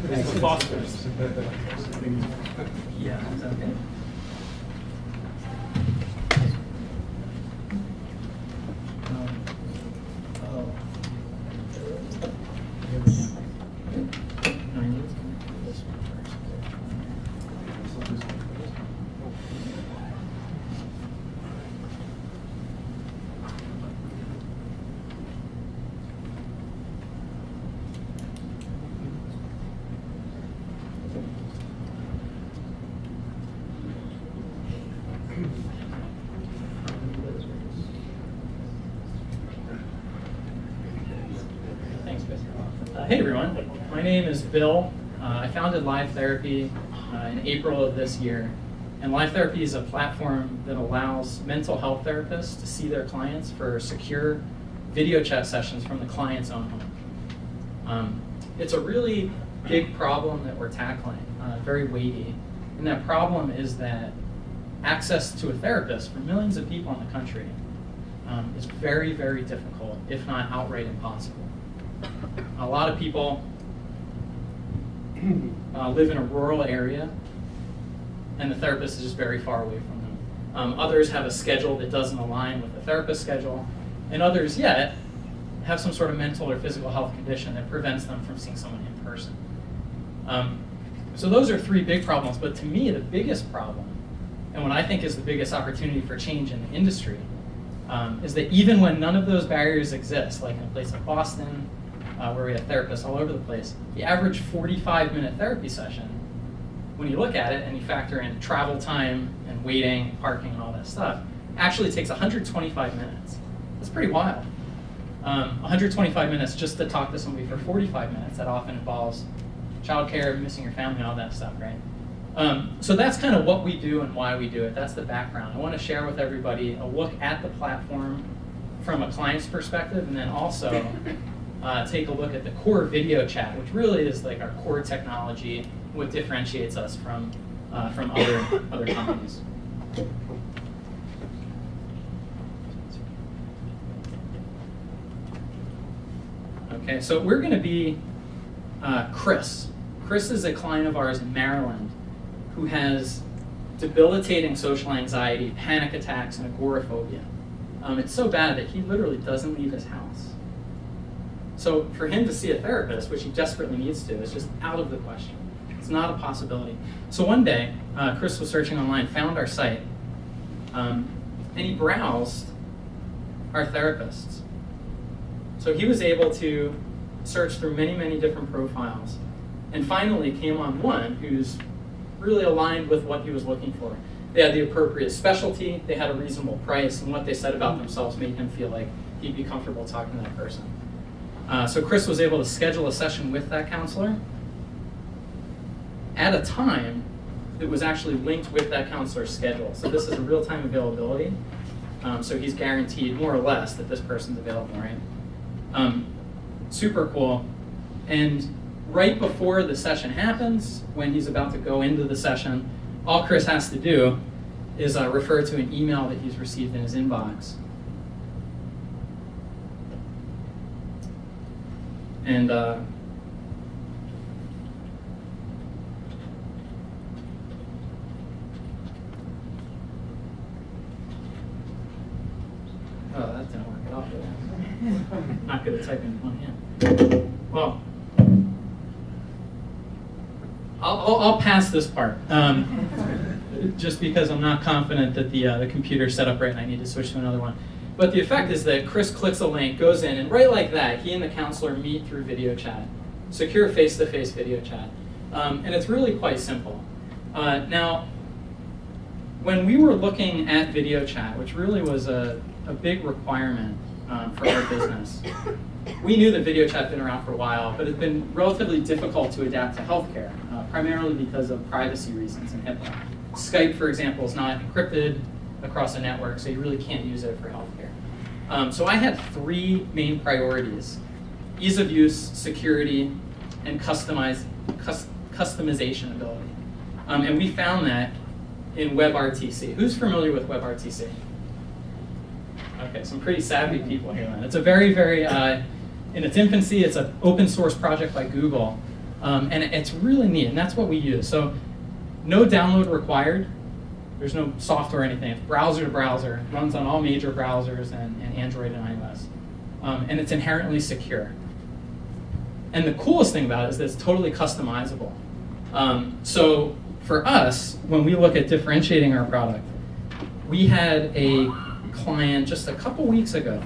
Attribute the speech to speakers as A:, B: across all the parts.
A: Mr. Foster's.
B: Yeah, okay. Thanks, Chris. Hey everyone, my name is Bill. I founded LiveTherapy in April of this year. And LiveTherapy is a platform that allows mental health therapists to see their clients for secure video chat sessions from the client's own home. It's a really big problem that we're tackling, very weighty. And that problem is that access to a therapist for millions of people in the country is very, very difficult, if not outright impossible. A lot of people live in a rural area, and the therapist is just very far away from them. Others have a schedule that doesn't align with the therapist's schedule, and others yet have some sort of mental or physical health condition that prevents them from seeing someone in person. So those are three big problems, but to me the biggest problem, and what I think is the biggest opportunity for change in the industry, is that even when none of those barriers exist, like in a place like Boston, where we have therapists all over the place, the average 45-minute therapy session, when you look at it and you factor in travel time and waiting, parking, and all that stuff, actually takes 125 minutes. That's pretty wild. 125 minutes just to talk to somebody for 45 minutes. That often involves childcare, missing your family, all that stuff, right? So that's kind of what we do and why we do it. That's the background. I want to share with everybody a look at the platform from a client's perspective, and then also take a look at the core video chat, which really is like our core technology, what differentiates us from other companies. Okay, so we're going to be Chris. Chris is a client of ours in Maryland who has debilitating social anxiety, panic attacks, and agoraphobia. It's so bad that he literally doesn't leave his house. So for him to see a therapist, which he desperately needs to, is just out of the question. It's not a possibility. So one day, Chris was searching online, found our site, and he browsed our therapists. So he was able to search through many, many different profiles, and finally came on one who's really aligned with what he was looking for. They had the appropriate specialty, they had a reasonable price, and what they said about themselves made him feel like he'd be comfortable talking to that person. So Chris was able to schedule a session with that counselor at a time that was actually linked with that counselor's schedule. So this is a real-time availability. So he's guaranteed, more or less, that this person's available, right? Super cool. And right before the session happens, when he's about to go into the session, all Chris has to do is refer to an email that he's received in his inbox. And oh, that didn't work at all. Not good at typing with one hand. Well, I'll pass this part, just because I'm not confident that the computer's set up right and I need to switch to another one. But the effect is that Chris clicks a link, goes in, and right like that, he and the counselor meet through video chat, secure face-to-face video chat. And it's really quite simple. Now, when we were looking at video chat, which really was a big requirement for our business, we knew that video chat had been around for a while, but it's been relatively difficult to adapt to healthcare, primarily because of privacy reasons and HIPAA. Skype, for example, is not encrypted across a network, so you really can't use it for healthcare. So I had three main priorities: ease of use, security, and customization ability. And we found that in WebRTC. Who's familiar with WebRTC? Okay, some pretty savvy people here then. It's a very, very, in its infancy, it's an open source project by Google And it's really neat, and that's what we use. So no download required. There's no software or anything. It's browser to browser. It runs on all major browsers and Android and iOS. And it's inherently secure. And the coolest thing about it is that it's totally customizable. So for us, when we look at differentiating our product, we had a client just a couple weeks ago.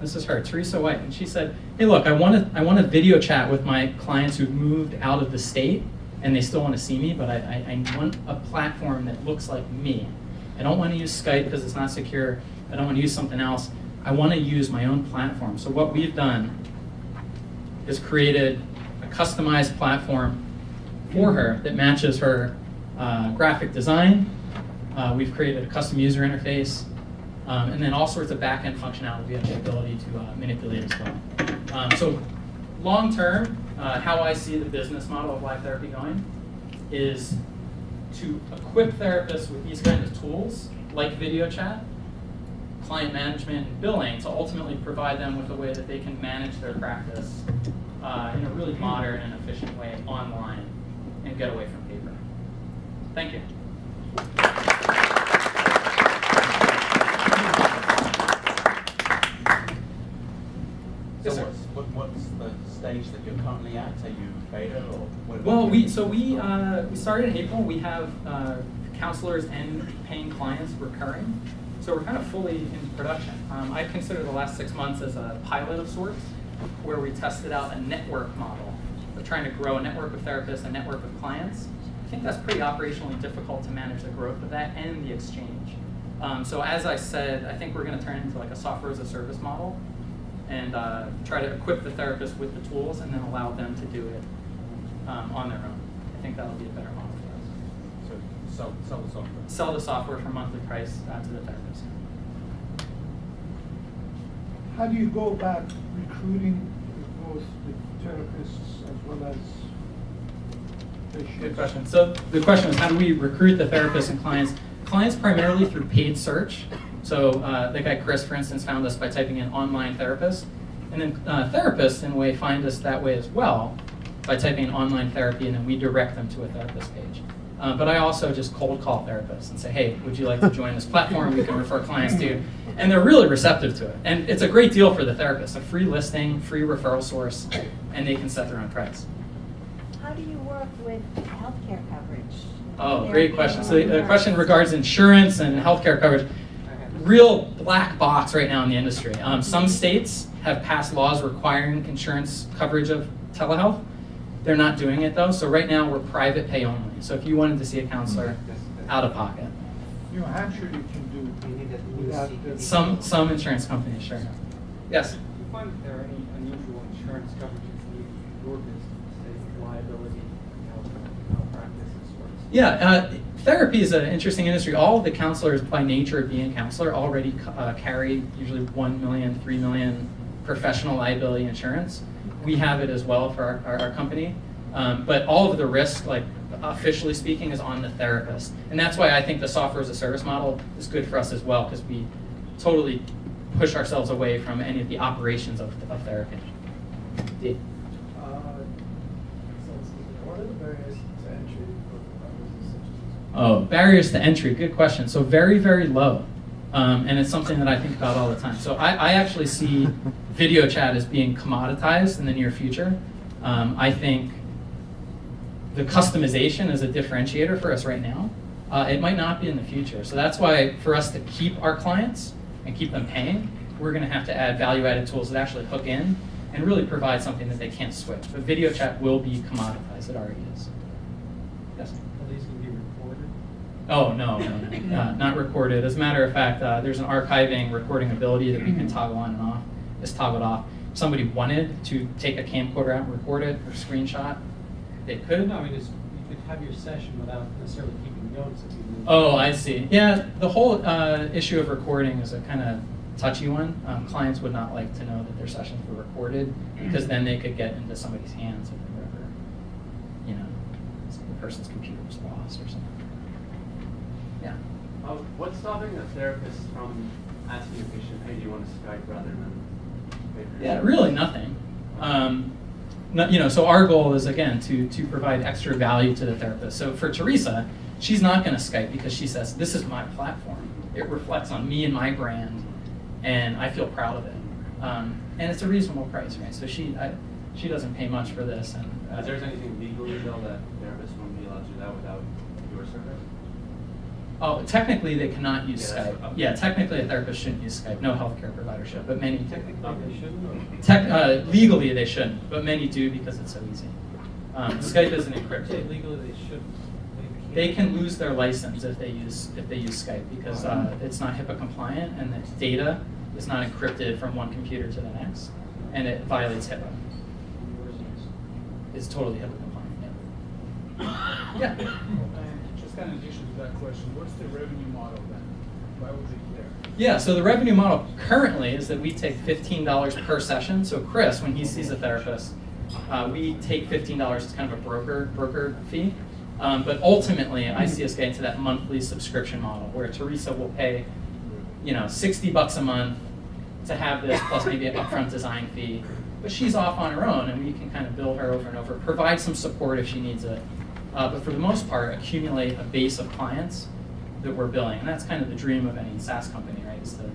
B: This is her, Teresa White, and she said, "Hey, look, I want to video chat with my clients who've moved out of the state, and they still want to see me, but I want a platform that looks like me. I don't want to use Skype because it's not secure. I don't want to use something else. I want to use my own platform." So what we've done is created a customized platform for her that matches her graphic design. We've created a custom user interface, and then all sorts of back-end functionality. We have the ability to manipulate as well. So long term, how I see the business model of LiveTherapy going is to equip therapists with these kinds of tools, like video chat, client management, and billing, to ultimately provide them with a way that they can manage their practice in a really modern and efficient way online and get away from paper. Thank you.
A: So what's the stage that you're currently at? Are you beta or what?
B: Well, we started in April. We have counselors and paying clients recurring, so we're kind of fully in production. I consider the last 6 months as a pilot of sorts, where we tested out a network model. We're trying to grow a network of therapists, a network of clients. I think that's pretty operationally difficult to manage the growth of that and the exchange. So as I said, I think we're going to turn into like a software as a service model, and try to equip the therapist with the tools and then allow them to do it on their own. I think that'll be a better model for us.
A: So sell the software.
B: Sell the software for monthly price to the therapist.
C: How do you go about recruiting both the therapists as well as patients?
B: Good question. So the question is, how do we recruit the therapists and clients? Clients primarily through paid search. So the guy Chris, for instance, found us by typing in online therapist. And then therapists, in a way, find us that way as well by typing in online therapy, and then we direct them to a therapist page. But I also just cold call therapists and say, hey, would you like to join this platform? We can refer clients to you. And they're really receptive to it. And it's a great deal for the therapist, a free listing, free referral source, and they can set their own price.
D: How do you work with healthcare coverage?
B: Oh, great question. So the question regards insurance and healthcare coverage. Real black box right now in the industry. Some states have passed laws requiring insurance coverage of telehealth. They're not doing it though. So right now we're private pay only. So if you wanted to see a counselor, out of pocket.
C: New Hampshire you can do without the...
B: Some insurance companies, sure. Yes?
E: Do you find that there are any unusual insurance coverages needed for your business, say liability, malpractice, and sorts?
B: Yeah, therapy is an interesting industry. All of the counselors, by nature of being a counselor, already carry usually 1 million, 3 million professional liability insurance. We have it as well for our company. But all of the risk, like officially speaking, is on the therapist. And that's why I think the software as a service model is good for us as well, because we totally push ourselves away from any of the operations of therapy. Dave?
F: What are the barriers to entry for businesses such as this?
B: Oh, barriers to entry, good question. So very, very low. And it's something that I think about all the time. So I actually see video chat as being commoditized in the near future. I think the customization is a differentiator for us right now. It might not be in the future. So that's why for us to keep our clients and keep them paying, we're going to have to add value-added tools that actually hook in and really provide something that they can't switch. But video chat will be commoditized. It already is. Yes?
E: Are these going to be recorded?
B: Oh, no, not recorded. As a matter of fact, there's an archiving recording ability that we can toggle on and off. It's toggled off. If somebody wanted to take a camcorder out and record it or screenshot, they could.
E: No, I mean, you could have your session without necessarily keeping notes if you move.
B: Oh, I see. Yeah, the whole issue of recording is a kind of touchy one. Clients would not like to know that their sessions were recorded, because then they could get into somebody's hands if they were ever, the person's computer was lost or something. Yeah.
G: What's stopping a therapist from asking a patient, hey, do you want to Skype rather than paper?
B: Yeah, really nothing. So our goal is, again, to provide extra value to the therapist. So for Teresa, she's not going to Skype because she says, this is my platform. It reflects on me and my brand, and I feel proud of it. And it's a reasonable price, right? So she doesn't pay much for this. And
G: Is there anything legally though that therapists wouldn't be allowed to do that without your service?
B: Oh, technically they cannot use
G: Yeah,
B: Skype.
G: okay.
B: Yeah, technically a therapist shouldn't use Skype. No healthcare provider should, but many
G: They shouldn't.
B: legally they shouldn't, but many do because it's so easy. Skype isn't encrypted.
E: Legally, they should.
B: They can lose their license if they use Skype because it's not HIPAA compliant and the data is not encrypted from one computer to the next, and it violates HIPAA. It's totally HIPAA compliant. Yeah.
F: Just kind of addition to that question, what's the revenue model then? Why was it there?
B: Yeah, so the revenue model currently is that we take $15 per session. So Chris, when he sees a therapist, we take $15 as kind of a broker fee. But ultimately, I see us getting to that monthly subscription model where Teresa will pay, $60 a month to have this plus maybe an upfront design fee. But she's off on her own, and we can kind of build her over and over, provide some support if she needs it. But for the most part, accumulate a base of clients that we're billing. And that's kind of the dream of any SaaS company, right? Is to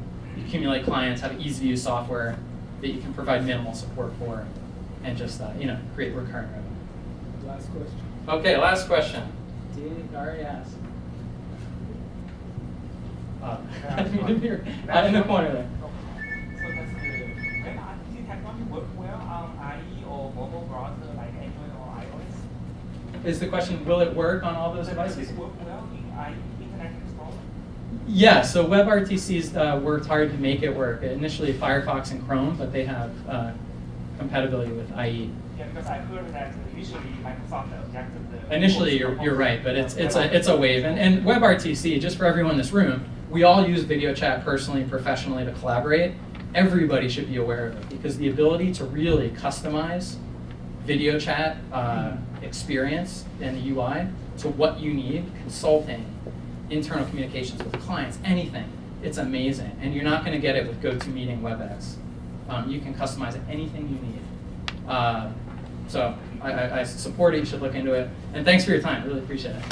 B: accumulate clients, have easy-to-use software that you can provide minimal support for, and just create recurring revenue.
F: Last question.
B: Okay, last question. Did already ask? In the corner there.
H: So does the WebRTC technology work well on IE or mobile browser like Android or iOS?
B: Is the question, will it work on all those
H: Does
B: devices?
H: it work well in IE, Internet Explorer?
B: Yeah, so WebRTC's worked hard to make it work. Initially Firefox and Chrome, but they have compatibility with IE.
H: Yeah, because I heard that initially Microsoft objected the...
B: Initially, you're right, but it's a wave. And WebRTC, just for everyone in this room, we all use video chat personally and professionally to collaborate. Everybody should be aware of it because the ability to really customize video chat experience and the UI to what you need, consulting, internal communications with clients, anything, it's amazing. And you're not going to get it with GoToMeeting WebEx. You can customize it anything you need. So I support it. You should look into it. And thanks for your time. Really appreciate it.